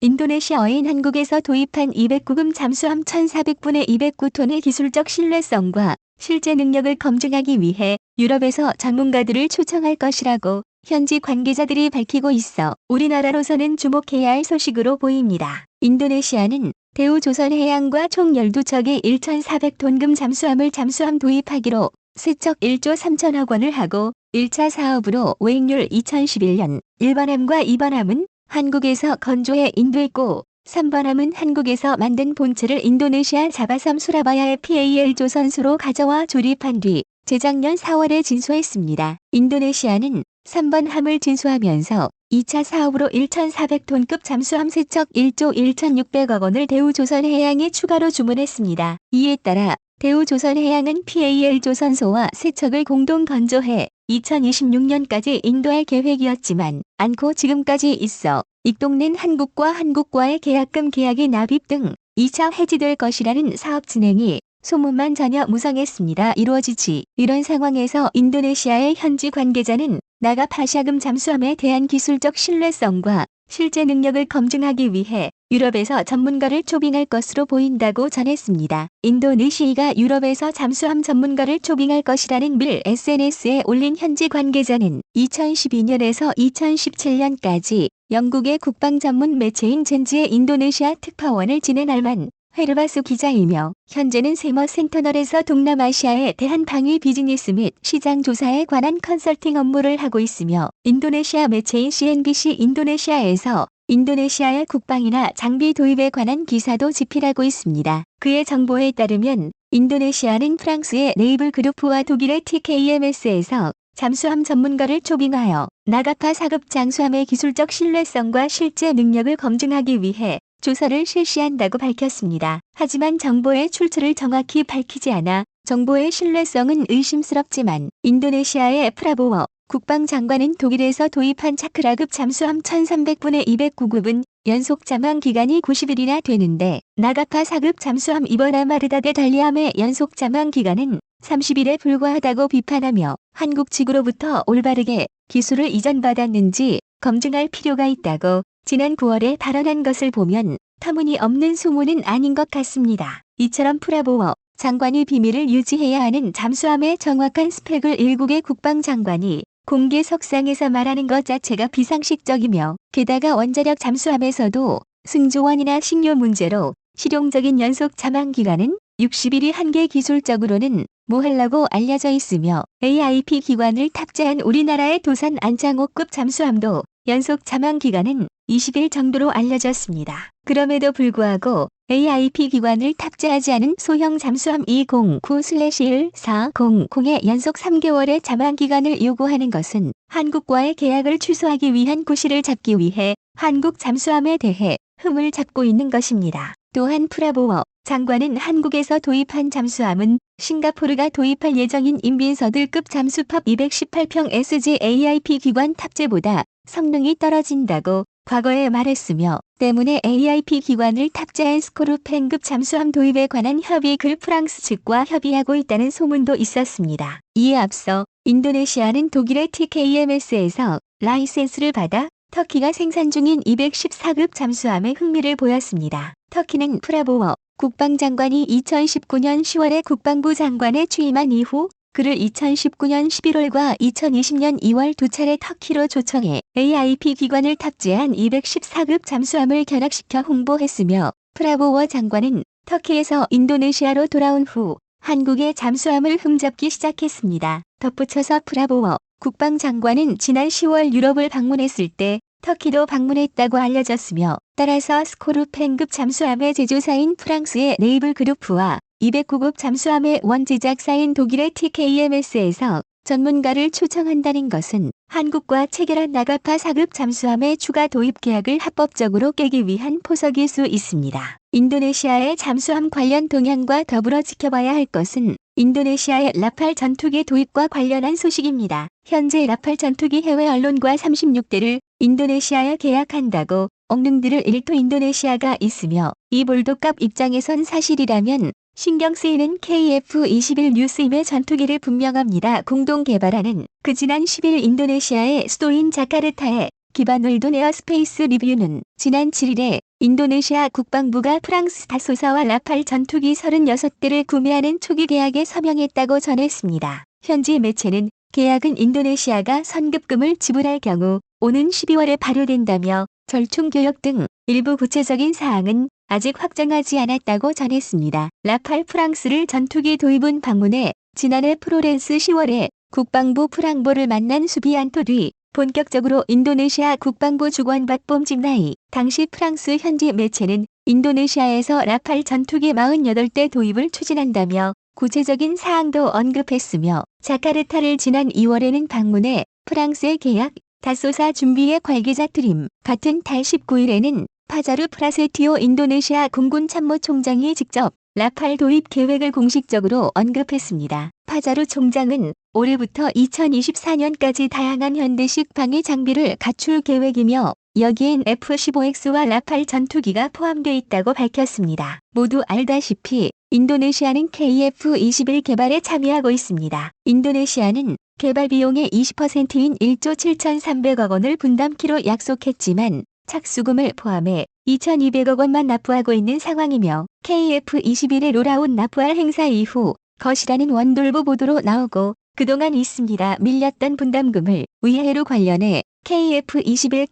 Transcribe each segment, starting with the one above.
인도네시아어인 한국에서 도입한 209금 잠수함 1400분의 209톤의 기술적 신뢰성과 실제 능력을 검증하기 위해 유럽에서 전문가들을 초청할 것이라고 현지 관계자들이 밝히고 있어 우리나라로서는 주목해야 할 소식으로 보입니다. 인도네시아는 대우조선해양과 총 12척의 1,400톤급 잠수함 도입하기로 세척 1조 3천억 원을 하고 1차 사업으로 외익률 2011년 1번함과 2번함은 한국에서 건조해 인도했고 3번함은 한국에서 만든 본체를 인도네시아 자바섬 수라바야의 PAL 조선소로 가져와 조립한 뒤 재작년 4월에 진수했습니다. 인도네시아는 3번 함을 진수하면서 2차 사업으로 1,400톤급 잠수함 세척 1조 1,600억 원을 대우조선해양에 추가로 주문했습니다. 이에 따라 대우조선해양은 PAL 조선소와 세척을 공동 건조해 2026년까지 인도할 계획이었지만 않고 지금까지 있어 익동낸 한국과의 계약금 계약이 납입 등 2차 해지될 것이라는 사업 진행이 소문만 전혀 무성했습니다. 이루어지지. 이런 상황에서 인도네시아의 현지 관계자는 나가파샤금 잠수함에 대한 기술적 신뢰성과 실제 능력을 검증하기 위해 유럽에서 전문가를 초빙할 것으로 보인다고 전했습니다. 인도네시아가 유럽에서 잠수함 전문가를 초빙할 것이라는 밀 SNS에 올린 현지 관계자는 2012년에서 2017년까지 영국의 국방 전문 매체인 젠지의 인도네시아 특파원을 지낸 알만 헤르바스 기자이며 현재는 세머 센터널에서 동남아시아에 대한 방위 비즈니스 및 시장 조사에 관한 컨설팅 업무를 하고 있으며 인도네시아 매체인 CNBC 인도네시아에서 인도네시아의 국방이나 장비 도입에 관한 기사도 집필하고 있습니다. 그의 정보에 따르면 인도네시아는 프랑스의 네이블 그룹프와 독일의 TKMS에서 잠수함 전문가를 초빙하여 나가파 4급 잠수함의 기술적 신뢰성과 실제 능력을 검증하기 위해 조사를 실시한다고 밝혔습니다. 하지만 정보의 출처를 정확히 밝히지 않아 정보의 신뢰성은 의심스럽지만 인도네시아의 프라보워 국방장관은 독일에서 도입한 차크라급 잠수함 1300분의 209급은 연속 잠항 기간이 90일이나 되는데 나가파 4급 잠수함 이버나 마르다데 달리함의 연속 잠항 기간은 30일에 불과하다고 비판하며 한국 측으로부터 올바르게 기술을 이전받았는지 검증할 필요가 있다고 지난 9월에 발언한 것을 보면 터무니없는 소문은 아닌 것 같습니다. 이처럼 프라보워 장관이 비밀을 유지해야 하는 잠수함의 정확한 스펙을 일국의 국방장관이 공개석상에서 말하는 것 자체가 비상식적이며 게다가 원자력 잠수함에서도 승조원이나 식료 문제로 실용적인 연속 잠항 기간은 60일이 한계 기술적으로는 모호하다고 알려져 있으며 AIP 기관을 탑재한 우리나라의 도산 안창호급 잠수함도 연속 잠항 기간은 20일 정도로 알려졌습니다. 그럼에도 불구하고 AIP 기관을 탑재하지 않은 소형 잠수함 209/1400의 연속 3개월의 잠항 기간을 요구하는 것은 한국과의 계약을 취소하기 위한 구실을 잡기 위해 한국 잠수함에 대해 흠을 잡고 있는 것입니다. 또한 프라보워 장관은 한국에서 도입한 잠수함은 싱가포르가 도입할 예정인 인빈서들급 잠수팝 218평 SG AIP 기관 탑재보다 성능이 떨어진다고 과거에 말했으며 때문에 AIP 기관을 탑재한 스코르펜급 잠수함 도입에 관한 협의를 프랑스 측과 협의하고 있다는 소문도 있었습니다. 이에 앞서 인도네시아는 독일의 TKMS에서 라이센스를 받아 터키가 생산 중인 214급 잠수함에 흥미를 보였습니다. 터키는 프라보워 국방장관이 2019년 10월에 국방부 장관에 취임한 이후 그를 2019년 11월과 2020년 2월 두 차례 터키로 초청해 AIP 기관을 탑재한 214급 잠수함을 견학시켜 홍보했으며 프라보워 장관은 터키에서 인도네시아로 돌아온 후 한국의 잠수함을 흠잡기 시작했습니다. 덧붙여서 프라보워 국방장관은 지난 10월 유럽을 방문했을 때 터키도 방문했다고 알려졌으며 따라서 스코르펜급 잠수함의 제조사인 프랑스의 네이블 그룹프와 209급 잠수함의 원제작사인 독일의 TKMS에서 전문가를 초청한다는 것은 한국과 체결한 나가파 4급 잠수함의 추가 도입 계약을 합법적으로 깨기 위한 포석일 수 있습니다. 인도네시아의 잠수함 관련 동향과 더불어 지켜봐야 할 것은 인도네시아의 라팔 전투기 도입과 관련한 소식입니다. 현재 라팔 전투기 해외 언론과 36대를 인도네시아에 계약한다고 엉뚱들을 일토 인도네시아가 있으며 이 볼도값 입장에선 사실이라면 신경 쓰이는 KF21 뉴스임의 전투기를 분명합니다. 공동 개발하는 그 지난 10일 인도네시아의 수도인 자카르타에 기반을둔 에어스페이스 리뷰는 지난 7일에 인도네시아 국방부가 프랑스 다소사와 라팔 전투기 36대를 구매하는 초기 계약에 서명했다고 전했습니다. 현지 매체는 계약은 인도네시아가 선급금을 지불할 경우 오는 12월에 발효된다며 절충 교역 등 일부 구체적인 사항은 아직 확정하지 않았다고 전했습니다. 라팔 프랑스를 전투기 도입은 방문해 지난해 프로렌스 10월에 국방부 프랑보를 만난 수비안토 뒤 본격적으로 인도네시아 국방부 주권 박봄 직나이. 당시 프랑스 현지 매체는 인도네시아에서 라팔 전투기 48대 도입을 추진한다며 구체적인 사항도 언급했으며 자카르타를 지난 2월에는 방문해 프랑스의 계약, 다소사 준비의 관계자 트림. 같은 달 19일에는 파자르 프라세티오 인도네시아 공군 참모총장이 직접 라팔 도입 계획을 공식적으로 언급했습니다. 파자르 총장은 올해부터 2024년까지 다양한 현대식 방위 장비를 갖출 계획이며 여기엔 F-15X와 라팔 전투기가 포함돼 있다고 밝혔습니다. 모두 알다시피 인도네시아는 KF-21 개발에 참여하고 있습니다. 인도네시아는 개발 비용의 20%인 1조 7,300억 원을 분담키로 약속했지만 착수금을 포함해 2,200억 원만 납부하고 있는 상황이며 KF-21의 롤아웃 납부할 행사 이후 것이라는 원돌보 보도로 나오고 그동안 있습니다. 밀렸던 분담금을 위해로 관련해 KF-21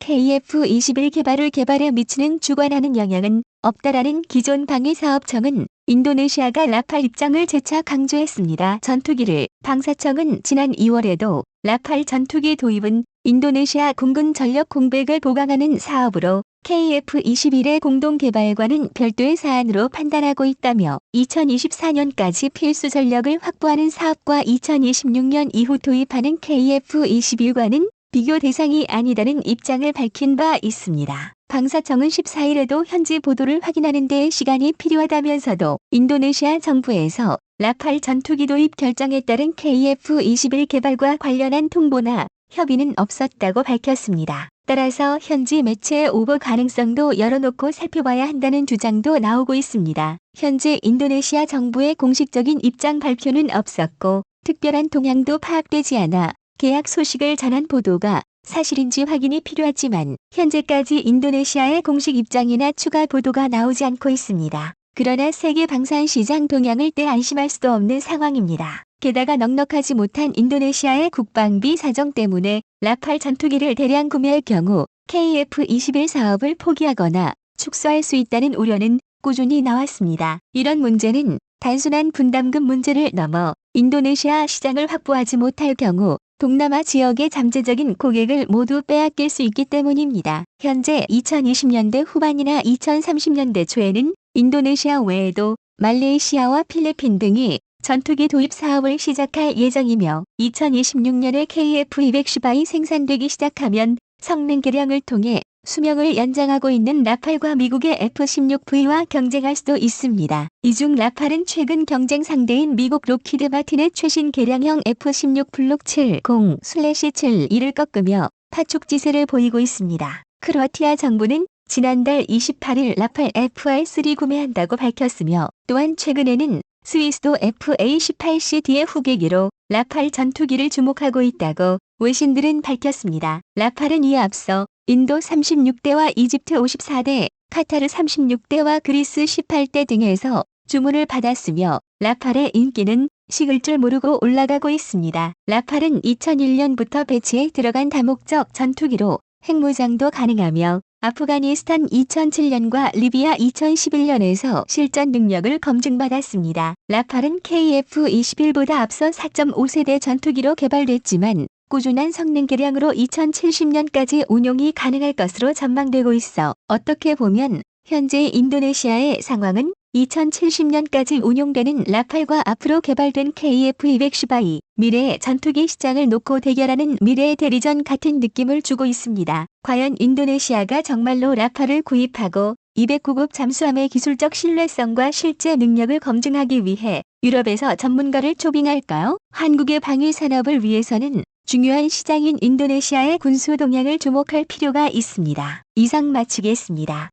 개발에 미치는 주관하는 영향은 없다라는 기존 방위사업청은 인도네시아가 라팔 입장을 재차 강조했습니다. 전투기를 방사청은 지난 2월에도 라팔 전투기 도입은 인도네시아 공군 전력 공백을 보강하는 사업으로 KF-21의 공동 개발과는 별도의 사안으로 판단하고 있다며 2024년까지 필수 전력을 확보하는 사업과 2026년 이후 도입하는 KF-21과는 비교 대상이 아니다는 입장을 밝힌 바 있습니다. 방사청은 14일에도 현지 보도를 확인하는 데 시간이 필요하다면서도 인도네시아 정부에서 라팔 전투기 도입 결정에 따른 KF-21 개발과 관련한 통보나 협의는 없었다고 밝혔습니다. 따라서 현지 매체의 오버 가능성도 열어놓고 살펴봐야 한다는 주장도 나오고 있습니다. 현재 인도네시아 정부의 공식적인 입장 발표는 없었고 특별한 동향도 파악되지 않아 계약 소식을 전한 보도가 사실인지 확인이 필요하지만 현재까지 인도네시아의 공식 입장이나 추가 보도가 나오지 않고 있습니다. 그러나 세계 방산 시장 동향을 떼 안심할 수도 없는 상황입니다. 게다가 넉넉하지 못한 인도네시아의 국방비 사정 때문에 라팔 전투기를 대량 구매할 경우 KF-21 사업을 포기하거나 축소할 수 있다는 우려는 꾸준히 나왔습니다. 이런 문제는 단순한 분담금 문제를 넘어 인도네시아 시장을 확보하지 못할 경우 동남아 지역의 잠재적인 고객을 모두 빼앗길 수 있기 때문입니다. 현재 2020년대 후반이나 2030년대 초에는 인도네시아 외에도 말레이시아와 필리핀 등이 전투기 도입 사업을 시작할 예정이며 2026년에 KF-210이 생산되기 시작하면 성능 개량을 통해 수명을 연장하고 있는 라팔과 미국의 F-16V와 경쟁할 수도 있습니다. 이 중 라팔은 최근 경쟁 상대인 미국 록히드 마틴의 최신 개량형 F-16 블록 70/72를 꺾으며 파촉지세를 보이고 있습니다. 크로아티아 정부는 지난달 28일 라팔 FR-3 구매한다고 밝혔으며 또한 최근에는 스위스도 FA-18CD의 후계기로 라팔 전투기를 주목하고 있다고 외신들은 밝혔습니다. 라팔은 이에 앞서 인도 36대와 이집트 54대, 카타르 36대와 그리스 18대 등에서 주문을 받았으며 라팔의 인기는 식을 줄 모르고 올라가고 있습니다. 라팔은 2001년부터 배치에 들어간 다목적 전투기로 핵무장도 가능하며 아프가니스탄 2007년과 리비아 2011년에서 실전 능력을 검증받았습니다. 라팔은 KF-21보다 앞서 4.5세대 전투기로 개발됐지만 꾸준한 성능 개량으로 2070년까지 운용이 가능할 것으로 전망되고 있어 어떻게 보면 현재 인도네시아의 상황은 2070년까지 운용되는 라팔과 앞으로 개발된 KF-210이 미래의 전투기 시장을 놓고 대결하는 미래의 대리전 같은 느낌을 주고 있습니다. 과연 인도네시아가 정말로 라팔을 구입하고 209급 잠수함의 기술적 신뢰성과 실제 능력을 검증하기 위해 유럽에서 전문가를 초빙할까요? 한국의 방위 산업을 위해서는 중요한 시장인 인도네시아의 군수 동향을 주목할 필요가 있습니다. 이상 마치겠습니다.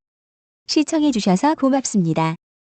시청해주셔서 고맙습니다.